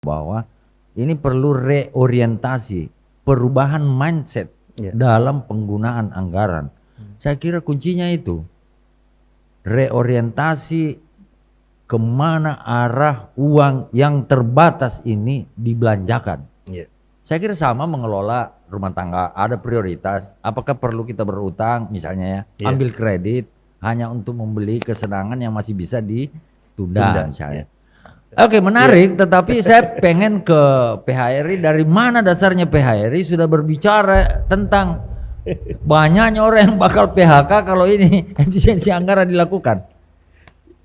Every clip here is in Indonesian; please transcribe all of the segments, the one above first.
bahwa ini perlu reorientasi, perubahan mindset dalam penggunaan anggaran. Saya kira kuncinya itu, reorientasi kemana arah uang yang terbatas ini dibelanjakan. Saya kira sama mengelola rumah tangga, ada prioritas. Apakah perlu kita berutang misalnya ya, ambil kredit hanya untuk membeli kesenangan yang masih bisa ditunda misalnya. Oke, menarik, tetapi saya pengen ke PHRI. Dari mana dasarnya PHRI sudah berbicara tentang banyaknya orang yang bakal PHK kalau ini efisiensi anggaran dilakukan?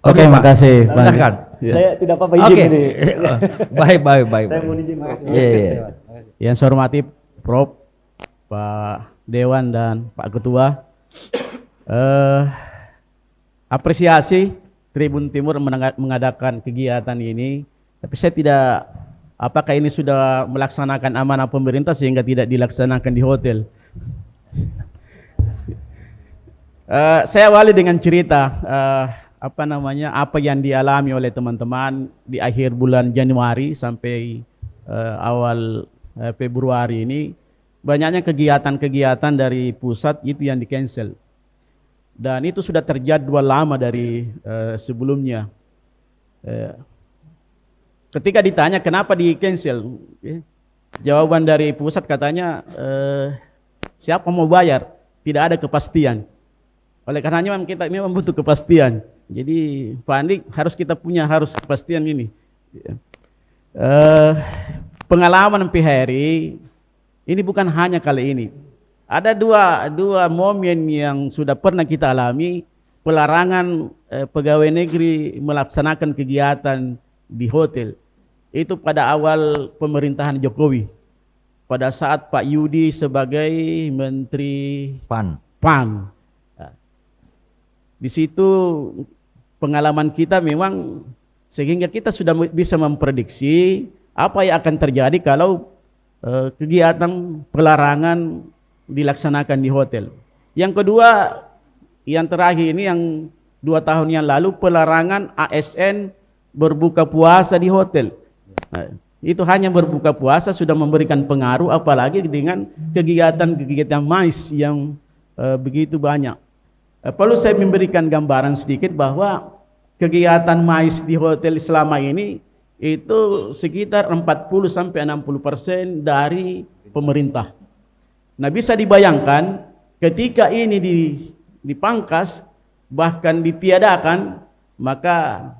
Oke, makasih. Silakan. Saya tidak apa-apa izin ini. Baik. Saya mau izin, makasih. Iya. Yang saya hormati Prof, Pak Dewan dan Pak Ketua. Apresiasi Tribun Timur mengadakan kegiatan ini, tapi saya tidak, apakah ini sudah melaksanakan amanah pemerintah sehingga tidak dilaksanakan di hotel. Saya awali dengan cerita apa yang dialami oleh teman-teman di akhir bulan Januari sampai awal Februari ini. Banyaknya kegiatan-kegiatan dari pusat itu yang di-cancel. Dan itu sudah terjadwal lama dari sebelumnya. Ketika ditanya kenapa di-cancel, jawaban dari pusat katanya siapa mau bayar, tidak ada kepastian. Oleh karenanya memang kita memang butuh kepastian. Jadi Pak Andi harus kepastian ini. Pengalaman PHRI ini bukan hanya kali ini. Ada dua momen yang sudah pernah kita alami, pelarangan pegawai negeri melaksanakan kegiatan di hotel. Itu pada awal pemerintahan Jokowi. Pada saat Pak Yudi sebagai Menteri PAN. Di situ pengalaman kita memang sehingga kita sudah bisa memprediksi apa yang akan terjadi kalau kegiatan pelarangan dilaksanakan di hotel. Yang kedua, yang terakhir ini yang 2 tahun yang lalu, pelarangan ASN berbuka puasa di hotel. Nah, itu hanya berbuka puasa sudah memberikan pengaruh, apalagi dengan kegiatan-kegiatan MICE yang begitu banyak. Perlu saya memberikan gambaran sedikit bahwa kegiatan MICE di hotel selama ini itu sekitar 40-60% dari pemerintah. Nah, bisa dibayangkan ketika ini dipangkas bahkan ditiadakan, maka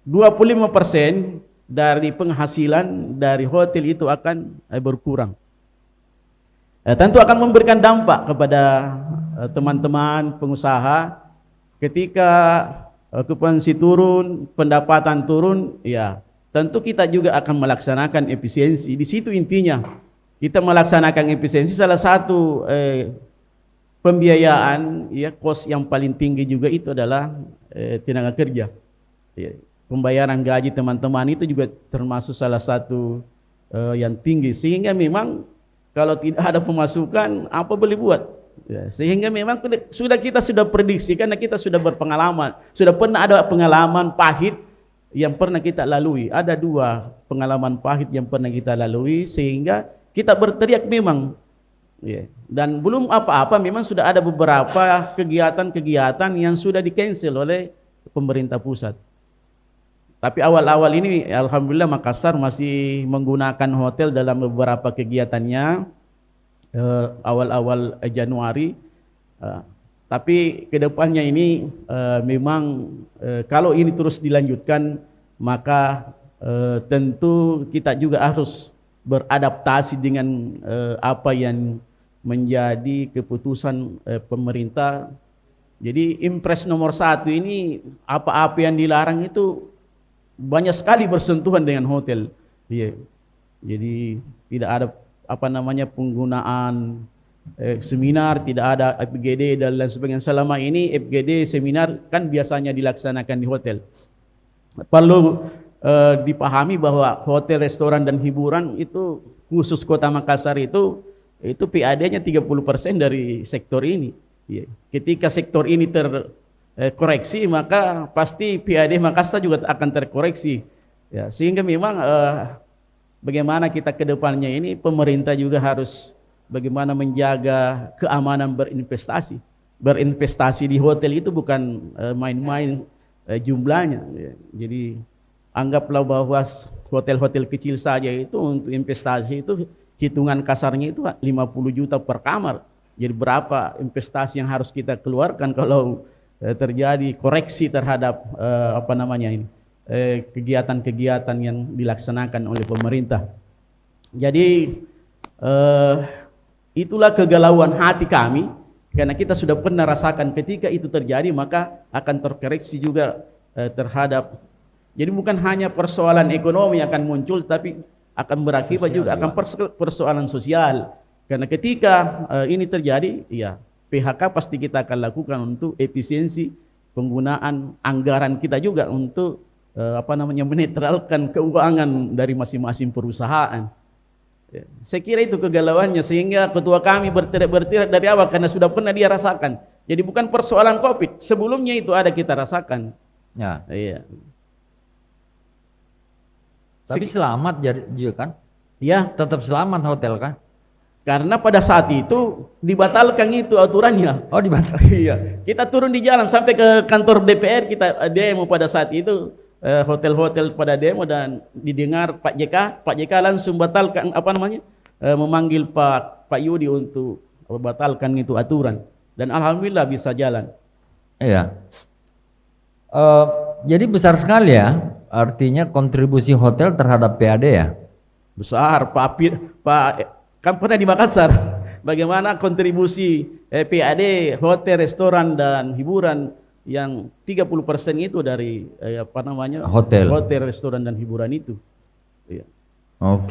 25% dari penghasilan dari hotel itu akan berkurang. Tentu akan memberikan dampak kepada teman-teman pengusaha ketika okupansi turun, pendapatan turun, ya tentu kita juga akan melaksanakan efisiensi. Di situ intinya. Kita melaksanakan efisiensi, salah satu pembiayaan, ya, kos yang paling tinggi juga itu adalah tenaga kerja. Ya, pembayaran gaji teman-teman itu juga termasuk salah satu yang tinggi. Sehingga memang kalau tidak ada pemasukan, apa boleh buat? Ya, sehingga memang kita sudah prediksi karena kita sudah berpengalaman, sudah pernah ada pengalaman pahit yang pernah kita lalui. Ada 2 pengalaman pahit yang pernah kita lalui sehingga kita berteriak memang, dan belum apa-apa memang sudah ada beberapa kegiatan-kegiatan yang sudah di-cancel oleh pemerintah pusat. Tapi awal-awal ini alhamdulillah Makassar masih menggunakan hotel dalam beberapa kegiatannya awal-awal Januari. Tapi kedepannya ini memang kalau ini terus dilanjutkan maka tentu kita juga harus beradaptasi dengan apa yang menjadi keputusan pemerintah. Jadi impres nomor 1 ini apa-apa yang dilarang itu banyak sekali bersentuhan dengan hotel. Jadi tidak ada penggunaan seminar, tidak ada FGD dan lain sebagainya. Selama ini FGD seminar kan biasanya dilaksanakan di hotel. Perlu dipahami bahwa hotel, restoran dan hiburan itu khusus Kota Makassar itu PAD-nya 30% dari sektor ini. Ketika sektor ini terkoreksi maka pasti PAD Makassar juga akan terkoreksi. Ya, sehingga memang bagaimana kita ke depannya ini pemerintah juga harus bagaimana menjaga keamanan berinvestasi. Berinvestasi di hotel itu bukan main-main jumlahnya. Ya. Jadi anggaplah bahwa hotel-hotel kecil saja itu untuk investasi itu hitungan kasarnya itu 50 juta per kamar. Jadi berapa investasi yang harus kita keluarkan kalau terjadi koreksi terhadap kegiatan-kegiatan yang dilaksanakan oleh pemerintah. Jadi itulah kegalauan hati kami karena kita sudah pernah rasakan ketika itu terjadi maka akan terkoreksi juga terhadap. Jadi bukan hanya persoalan ekonomi akan muncul tapi akan berakibat juga akan persoalan sosial. Karena ketika ini terjadi, ya PHK pasti kita akan lakukan untuk efisiensi penggunaan anggaran kita juga untuk menetralkan keuangan dari masing-masing perusahaan. Ya, saya kira itu kegalauannya sehingga ketua kami berteriak dari awal karena sudah pernah dia rasakan. Jadi bukan persoalan COVID, sebelumnya itu ada kita rasakan. Ya. Iya. Tapi selamat juga kan? Ya, Tetap selamat hotel kan? karena pada saat itu dibatalkan itu aturannya. Oh, dibantu. Iya, kita turun di jalan sampai ke kantor DPR kita demo pada saat itu hotel-hotel pada demo dan didengar Pak JK langsung batalkan memanggil Pak Yudi untuk batalkan itu aturan dan alhamdulillah bisa jalan. Iya. Jadi besar sekali ya, artinya kontribusi hotel terhadap PAD ya? Besar, Pak kan pernah di Makassar. Bagaimana kontribusi PAD hotel, restoran dan hiburan yang 30% itu dari Hotel, restoran dan hiburan itu. Iya. Oke.